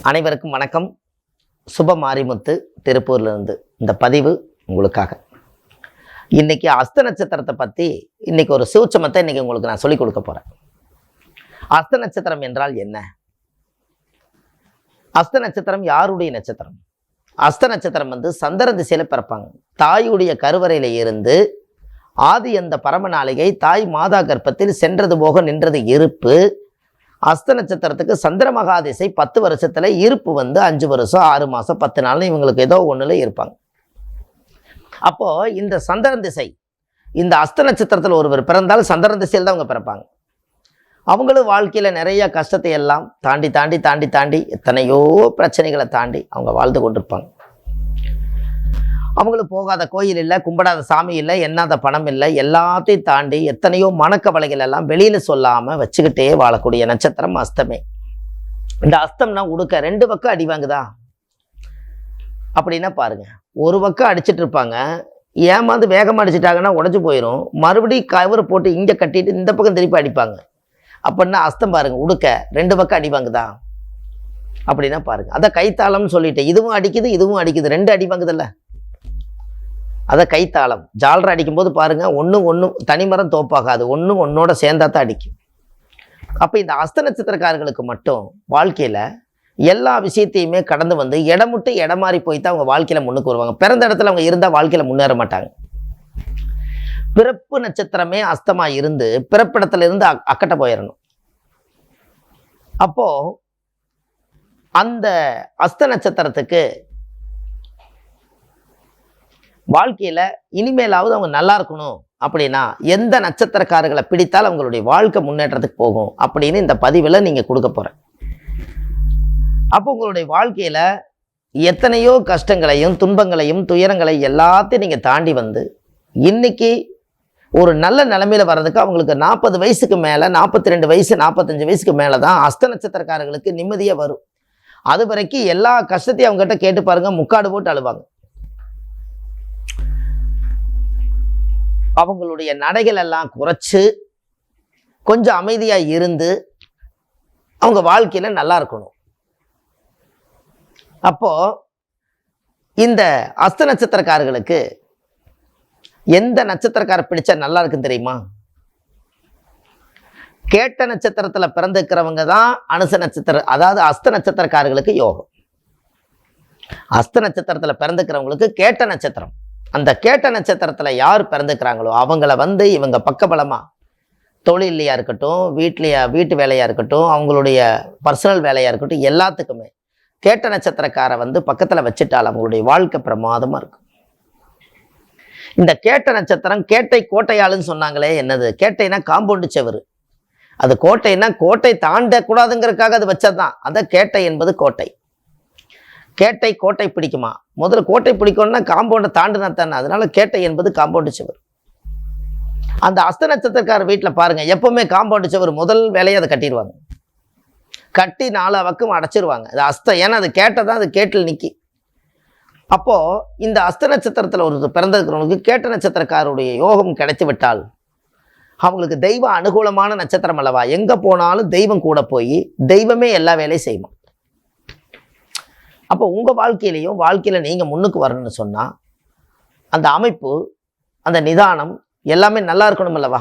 அனைவருக்கும் வணக்கம். சுப மாரிமுத்து திருப்பூர்லேருந்து இந்த பதிவு உங்களுக்காக. இன்னைக்கு அஸ்த நட்சத்திரத்தை பற்றி இன்னைக்கு ஒரு சூட்சமத்தை இன்னைக்கு உங்களுக்கு நான் சொல்லிக் கொடுக்க போகிறேன். அஸ்த நட்சத்திரம் என்றால் என்ன? அஸ்த நட்சத்திரம் யாருடைய நட்சத்திரம்? அஸ்த நட்சத்திரம் சந்திர திசையில் பிறப்பாங்க. தாயுடைய கருவறையில இருந்து ஆதி அந்த பரமநாளிகை தாய் மாதா கர்ப்பத்தில் சென்றது போக நின்றது இருப்பு. அஸ்த நட்சத்திரத்துக்கு சந்திர மகாதிசை 10 வருஷத்துல இருப்பு 5 வருஷம் 6 மாசம் 10 நாள் இவங்களுக்கு ஏதோ ஒண்ணுல இருப்பாங்க. அப்போ இந்த சந்திரன் திசை, இந்த அஸ்த நட்சத்திரத்தில் ஒருவர் பிறந்தால் சந்திரன் திசையில் தான் அவங்க பிறப்பாங்க. அவங்களும் வாழ்க்கையில நிறைய கஷ்டத்தை எல்லாம் தாண்டி தாண்டி தாண்டி தாண்டி எத்தனையோ பிரச்சனைகளை தாண்டி அவங்க வாழ்ந்து கொண்டிருப்பாங்க. அவங்களுக்கு போகாத கோயில் இல்லை, கும்பிடாத சாமி இல்லை, எண்ணாத பணம் இல்லை, எல்லாத்தையும் தாண்டி எத்தனையோ மனக்கவலைகள் எல்லாம் வெளியில சொல்லாம வச்சுக்கிட்டே வாழக்கூடிய நட்சத்திரம் அஸ்தமே. இந்த அஸ்தம்னா உடுக்க 2 பக்கம் அடி வாங்குதா அப்படின்னா பாருங்க. ஒரு பக்கம் அடிச்சுட்டு இருப்பாங்க, ஏமாந்து வேகமாக அடிச்சுட்டாங்கன்னா உடஞ்சி போயிடும். மறுபடியும் கவரை போட்டு இங்கே கட்டிட்டு இந்த பக்கம் திருப்பி அடிப்பாங்க. அப்படின்னா அஸ்தம் பாருங்க, உடுக்க 2 பக்கம் அடி வாங்குதா அப்படின்னா பாருங்க. அதை கைத்தாளம்னு சொல்லிட்டு இதுவும் அடிக்குது இதுவும் அடிக்குது, 2 அடி வாங்குதில்ல, அதை கைத்தாளம். ஜாலரை அடிக்கும்போது பாருங்க, ஒன்று தனிமரம் தோப்பாகாது, ஒன்னோட சேர்ந்தா தான் அடிக்கும். அப்போ இந்த அஸ்த நட்சத்திரக்காரர்களுக்கு மட்டும் வாழ்க்கையில் எல்லா விஷயத்தையுமே கடந்து இடமுட்டு இடம் மாறி போய் தான் அவங்க வாழ்க்கையில் முன்னுக்கு வருவாங்க. பிறந்த இடத்துல அவங்க இருந்தால் வாழ்க்கையில் முன்னேற மாட்டாங்க. பிறப்பு நட்சத்திரமே அஸ்தமா இருந்து பிறப்பிடத்துல இருந்து அக்கட்ட போயிடணும். அப்போ அந்த அஸ்த நட்சத்திரத்துக்கு வாழ்க்கையில இனிமேலாவது அவங்க நல்லா இருக்கணும் அப்படின்னா எந்த நட்சத்திரக்காரர்களை பிடித்தால் அவங்களுடைய வாழ்க்கை முன்னேற்றத்துக்கு போகும் அப்படின்னு இந்த பதிவில் நீங்க கொடுக்க போறேன். அப்போ உங்களுடைய வாழ்க்கையில எத்தனையோ கஷ்டங்களையும் துன்பங்களையும் துயரங்களையும் எல்லாத்தையும் நீங்க தாண்டி இன்னைக்கு ஒரு நல்ல நிலைமையில வர்றதுக்கு அவங்களுக்கு 40 வயசுக்கு மேல, 42 வயசு 45 வயசுக்கு மேலதான் அஸ்த நட்சத்திரக்காரர்களுக்கு நிம்மதியா வரும். அது வரைக்கும் எல்லா கஷ்டத்தையும் அவங்க கிட்ட கேட்டு பாருங்க, முக்காடு போட்டு அழுவாங்க. அவங்களுடைய நடைகள் எல்லாம் குறைச்சு கொஞ்சம் அமைதியா இருந்து அவங்க வாழ்க்கையில நல்லா இருக்கணும். அப்போ இந்த அஸ்த நட்சத்திரக்காரர்களுக்கு எந்த நட்சத்திரக்கார பிடிச்சா நல்லா இருக்குன்னு தெரியுமா? கேட்ட நட்சத்திரத்துல பிறந்திருக்கிறவங்க தான் அனுச நட்சத்திரம், அதாவது அஸ்த நட்சத்திரக்காரர்களுக்கு யோகம். அஸ்த நட்சத்திரத்துல பிறந்திருக்கிறவங்களுக்கு கேட்ட நட்சத்திரம். அந்த கேட்ட நட்சத்திரத்துல யார் பிறந்துக்கிறாங்களோ அவங்கள இவங்க பக்கபலமா தொழிலையா இருக்கட்டும், வீட்டு வேலையா இருக்கட்டும், அவங்களுடைய பர்சனல் வேலையா இருக்கட்டும், எல்லாத்துக்குமே கேட்ட நட்சத்திரக்கார பக்கத்துல வச்சுட்டால் அவங்களுடைய வாழ்க்கை பிரமாதமா இருக்கும். இந்த கேட்ட நட்சத்திரம் கேட்டை கோட்டையாளுன்னு சொன்னாங்களே, என்னது கேட்டைனா காம்பவுண்டு செவரு. அது கோட்டைன்னா கோட்டை தாண்டக்கூடாதுங்கிறதுக்காக அது வச்சதுதான். அதான் கேட்டை என்பது கோட்டை. கேட்டை கோட்டை பிடிக்குமா? முதல்ல கோட்டை பிடிக்கணும்னா காம்பவுண்டை தாண்டினா தானே. அதனால கேட்டை என்பது காம்பவுண்டு செவர். அந்த அஸ்த நட்சத்திரக்கார வீட்டில் பாருங்க, எப்பவுமே காம்பவுண்டு செவர் முதல் வேலையை அதை கட்டிடுவாங்க. கட்டி 4 பக்கம் அடைச்சிருவாங்க. அது அஸ்தம், ஏன்னா அது கேட்டதான், அது கேட்டில் நிற்கி. அப்போ இந்த அஸ்த நட்சத்திரத்தில் ஒரு பிறந்திருக்கிறவங்களுக்கு கேட்ட நட்சத்திரக்காரருடைய யோகம் கிடைத்து விட்டால் அவங்களுக்கு தெய்வ அனுகூலமான நட்சத்திரம் அல்லவா. எங்க போனாலும் தெய்வம் கூட போய் தெய்வமே எல்லா வேலையும் செய்யும். அப்போ உங்க வாழ்க்கையில நீங்க முன்னுக்கு வரணும்னு சொன்னா அந்த அமைப்பு, அந்த நிதானம் எல்லாமே நல்லா இருக்கணும் அல்லவா.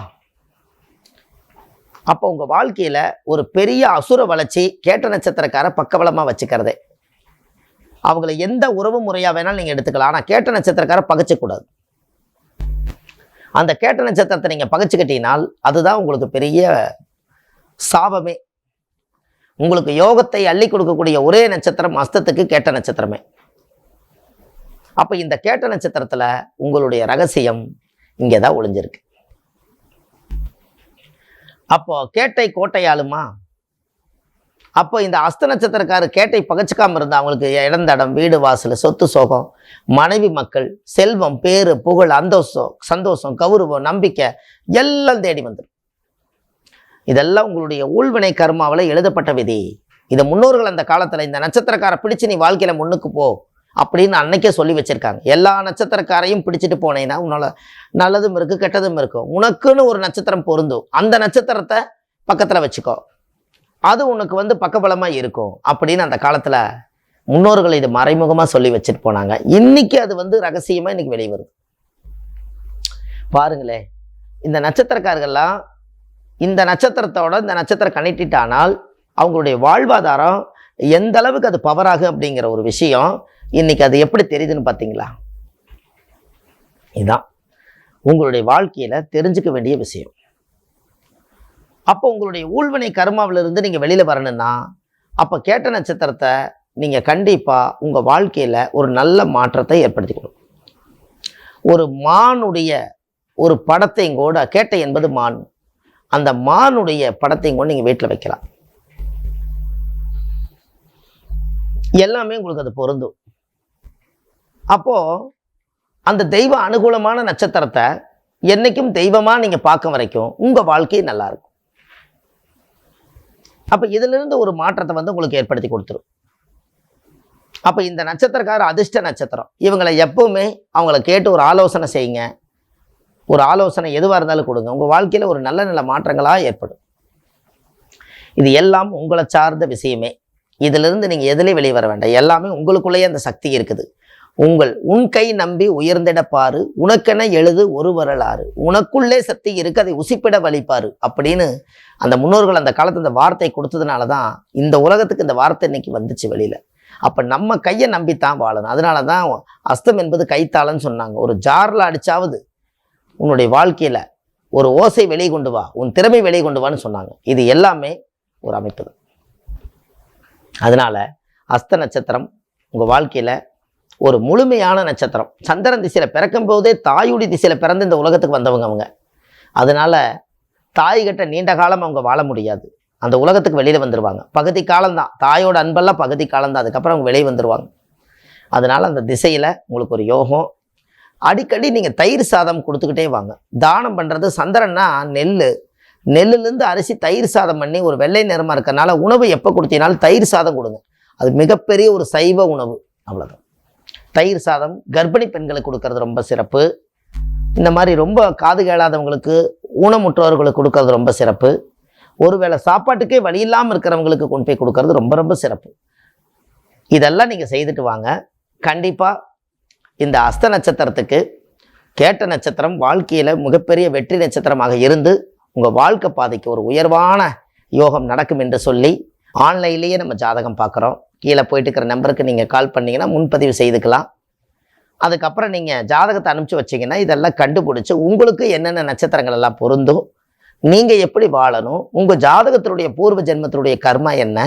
அப்போ உங்க வாழ்க்கையில ஒரு பெரிய அசுர வளர்ச்சி கேட்ட நட்சத்திரக்கார பக்கபலமா வச்சுக்கிறதே. அவங்கள எந்த உறவு முறையா வேணாலும் நீங்க எடுத்துக்கலாம், ஆனா கேட்ட நட்சத்திரக்கார பகைச்சக்கூடாது. அந்த கேட்ட நட்சத்திரத்தை நீங்க பகைச்சுக்கிட்டீங்கன்னா அதுதான் உங்களுக்கு பெரிய சாபமே. உங்களுக்கு யோகத்தை அள்ளி கொடுக்கக்கூடிய ஒரே நட்சத்திரம் அஸ்தத்துக்கு கேட்ட நட்சத்திரமே. அப்ப இந்த கேட்ட நட்சத்திரத்துல உங்களுடைய ரகசியம் இங்கேதான் ஒளிஞ்சிருக்கு. அப்போ கேட்டை கோட்டையாளுமா? அப்போ இந்த அஸ்த நட்சத்திரக்காரர் கேட்டை பகச்சுக்காம இருந்தா அவங்களுக்கு இடந்தடம், வீடு வாசல், சொத்து சோகம், மனைவி மக்கள், செல்வம், பேரு புகழ், சந்தோஷம், கௌரவம், நம்பிக்கை எல்லாம் தேடி வந்துடும். இதெல்லாம் உங்களுடைய ஊழ்வினை கர்மாவில் எழுதப்பட்ட விதி. இதை முன்னோர்கள் அந்த காலத்துல இந்த நட்சத்திரக்காரை பிடிச்சு நீ வாழ்க்கையில முன்னுக்கு போ அப்படின்னு அன்னைக்கே சொல்லி வச்சிருக்காங்க. எல்லா நட்சத்திரக்காரையும் பிடிச்சிட்டு போனேன்னா உன்னால நல்லதும் இருக்கு கெட்டதும் இருக்கும். உனக்குன்னு ஒரு நட்சத்திரம் பொருந்தும், அந்த நட்சத்திரத்தை பக்கத்துல வச்சுக்கோ. அது உனக்கு வந்து பக்கபலமாக இருக்கும் அப்படின்னு அந்த காலத்தில் முன்னோர்கள் இது மறைமுகமாக சொல்லி வச்சுட்டு போனாங்க. இன்னைக்கு அது வந்து ரகசியமாக இன்னைக்கு வெளிவருது. பாருங்களேன், இந்த நட்சத்திரக்காரர்கள்லாம் இந்த நட்சத்திரத்தோட இந்த நட்சத்திரம் கனெக்ட் ஆனால் அவங்களுடைய வாழ்வாதாரம் எந்த அளவுக்கு அது பவர் ஆகும் அப்படிங்கிற ஒரு விஷயம் இன்னைக்கு அது எப்படி தெரியுதுன்னு பார்த்தீங்களா? இதுதான் உங்களுடைய வாழ்க்கையில தெரிஞ்சுக்க வேண்டிய விஷயம். அப்போ உங்களுடைய ஊழ்வினை கர்மாவிலிருந்து நீங்க வெளியில வரணும்னா அப்ப கேட்ட நட்சத்திரத்தை நீங்க கண்டிப்பா உங்க வாழ்க்கையில ஒரு நல்ல மாற்றத்தை ஏற்படுத்திக்கணும். ஒரு மானுடைய ஒரு படத்தையும் கூட, கேட்டை என்பது மான், அந்த மானுடைய படத்தையும் கூட நீங்க வீட்டில் வைக்கலாம். எல்லாமே உங்களுக்கு அது பொருந்தும். அப்போ அந்த தெய்வ அனுகூலமான நட்சத்திரத்தை என்னைக்கும் தெய்வமா நீங்க பார்க்க வரைக்கும் உங்க வாழ்க்கை நல்லா இருக்கும். அப்ப இதுல இருந்து ஒரு மாற்றத்தை வந்து உங்களுக்கு ஏற்படுத்தி கொடுத்துரும். அப்ப இந்த நட்சத்திரக்கார அதிர்ஷ்ட நட்சத்திரம், இவங்களை எப்பவுமே அவங்கள கேட்டு ஒரு ஆலோசனை செய்யுங்க. ஒரு ஆலோசனை எதுவாக இருந்தாலும் கொடுங்க. உங்க வாழ்க்கையில ஒரு நல்ல நல்ல மாற்றங்களா ஏற்படும். இது எல்லாம் உங்களை சார்ந்த விஷயமே. இதுல இருந்து நீங்க எதுலையும் வெளியே வர வேண்டாம். எல்லாமே உங்களுக்குள்ளேயே அந்த சக்தி இருக்குது. உன் கை நம்பி உயர்ந்திட பாரு, உனக்கென எழுது ஒரு வரலாறு, உனக்குள்ளே சக்தி இருக்கு, அதை உசிப்பிட வழிப்பாரு அப்படின்னு அந்த முன்னோர்கள் அந்த காலத்து இந்த வார்த்தை கொடுத்ததுனால தான் இந்த உலகத்துக்கு இந்த வார்த்தை இன்னைக்கு வந்துச்சு வெளியில. அப்ப நம்ம கையை நம்பித்தான் வாழணும். அதனால தான் அஸ்தம் என்பது கைத்தாளன்னு சொன்னாங்க. ஒரு ஜார்ல அடிச்சாவது உன்னுடைய வாழ்க்கையில ஒரு ஓசை வெளியே கொண்டு வா, உன் திறமை வெளியே கொண்டு வான்னு சொன்னாங்க. இது எல்லாமே ஒரு அமைப்பு தான். அதனால அஸ்த நட்சத்திரம் உங்க வாழ்க்கையில ஒரு முழுமையான நட்சத்திரம். சந்திரன் திசையில பிறக்கும் போதே தாயுடி திசையில பிறந்து இந்த உலகத்துக்கு வந்தவங்க அவங்க. அதனால தாய்கிட்ட நீண்ட காலம் அவங்க வாழ முடியாது. அந்த உலகத்துக்கு வெளியில வந்துடுவாங்க. பகுதி காலம்தான், தாயோட அன்பெல்லாம் பகுதி காலம்தான். அதுக்கப்புறம் அவங்க வெளியே வந்துடுவாங்க. அதனால அந்த திசையில உங்களுக்கு ஒரு யோகம். அடிக்கடி நீங்க தயிர் சாதம் கொடுத்துக்கிட்டே வாங்க. தானம் பண்றது, சந்திரன்னா நெல்லுலேருந்து அரிசி தயிர் சாதம் பண்ணி ஒரு வெள்ளை நிறமா இருக்கிறதுனால உணவு எப்போ கொடுத்தீங்கனாலும் தயிர் சாதம் கொடுங்க. அது மிகப்பெரிய ஒரு சைவ உணவு. அவ்வளோதான். தயிர் சாதம் கர்ப்பிணி பெண்களுக்கு கொடுக்கறது ரொம்ப சிறப்பு. இந்த மாதிரி ரொம்ப காது கேளாதவங்களுக்கு, ஊனமுற்றவர்களுக்கு கொடுக்கறது ரொம்ப சிறப்பு. ஒருவேளை சாப்பாட்டுக்கே வழி இல்லாமல் இருக்கிறவங்களுக்கு கொண்டு போய் கொடுக்கறது ரொம்ப ரொம்ப சிறப்பு. இதெல்லாம் நீங்கள் செய்துட்டு வாங்க. கண்டிப்பாக இந்த அஸ்த நட்சத்திரத்துக்கு கேட்ட நட்சத்திரம் வாழ்க்கையில் மிகப்பெரிய வெற்றி நட்சத்திரமாக இருந்து உங்கள் வாழ்க்கை பாதைக்கு ஒரு உயர்வான யோகம் நடக்கும் என்று சொல்லி ஆன்லைன்லேயே நம்ம ஜாதகம் பார்க்குறோம். கீழே போயிட்டு இருக்கிற நம்பருக்கு நீங்கள் கால் பண்ணிங்கன்னா முன்பதிவு செய்துக்கலாம். அதுக்கப்புறம் நீங்கள் ஜாதகத்தை அனுப்பிச்சி வச்சிங்கன்னா இதெல்லாம் கண்டுபிடிச்சி உங்களுக்கு என்னென்ன நட்சத்திரங்கள் எல்லாம் பொருந்தும், நீங்கள் எப்படி வாழணும், உங்கள் ஜாதகத்தினுடைய பூர்வ ஜென்மத்தினுடைய கர்மா என்ன,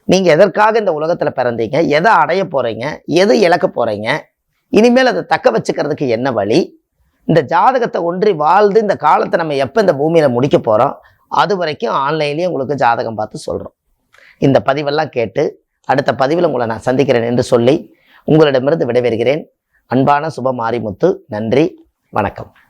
நீங்கள் எதற்காக இந்த உலகத்தில் பிறந்தீங்க, எதை அடைய போகிறீங்க, எது இழக்க போகிறீங்க, இனிமேல் அதை தக்க வச்சுக்கிறதுக்கு என்ன வழி, இந்த ஜாதகத்தை ஒன்றி வாழ்ந்து இந்த காலத்தை நம்ம எப்போ இந்த பூமியில் முடிக்க போகிறோம், அது வரைக்கும் ஆன்லைன்லேயே உங்களுக்கு ஜாதகம் பார்த்து சொல்கிறோம். இந்த பதிவெல்லாம் கேட்டு அடுத்த பதிவில் உங்களை நான் சந்திக்கிறேன் என்று சொல்லி உங்களிடமிருந்து விடைபெறுகிறேன். அன்பான சுப மாரிமுத்து. நன்றி, வணக்கம்.